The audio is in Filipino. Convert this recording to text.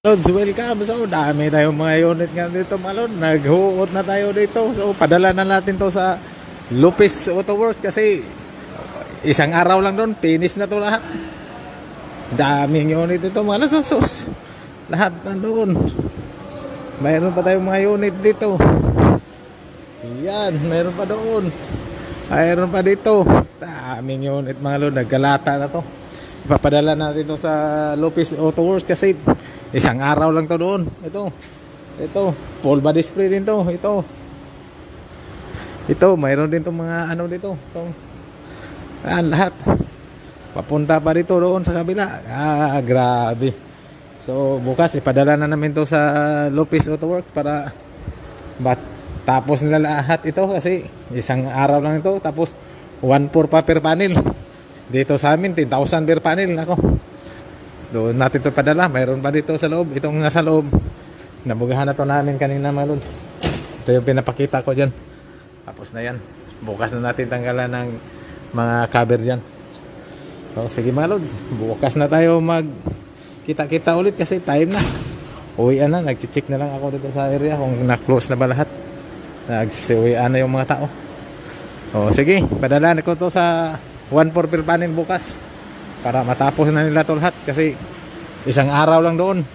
Lods, welcome. So, dami tayong mga unit nga dito, Malon. Naghuot na tayo dito. So, padala na natin to sa Lopez Auto Works kasi isang araw lang doon, finish na to lahat. Daming unit dito, mga lasos. Lahat nandoon. Mayroon pa tayong mga unit dito. Yan, mayroon pa doon. Mayroon pa dito. Daming unit, mga lord. Naggalata na to. Ipapadala natin to sa Lopez Auto Works kasi isang araw lang to doon. Ito, full body spray din to. Ito, mayroon din to mga ano dito. Lahat. Papunta pa dito doon sa kabila. Grabe. So, bukas ipadala na namin to sa Lopez Auto Works para tapos nila lahat ito kasi isang araw lang ito. Tapos 1.4 pa per panel. Dito sa amin 10,000 per panel. Ako. Doon natin ito padala. Mayroon pa dito sa loob. Itong nasa loob. Nabugahan na to namin kanina, Malon. Ito yung pinapakita ko dyan. Tapos na yan. Bukas na natin tanggalan ng mga cover dyan. So, sige, Malon. Bukas na tayo kita-kita ulit kasi time na. Uwian na. Nag-check na lang ako dito sa area kung na-close na ba lahat. Nag-uwian na yung mga tao. O, sige. Padala ko to sa 1.4 per panel bukas. Para matapos na nila to lahat kasi isang araw lang doon.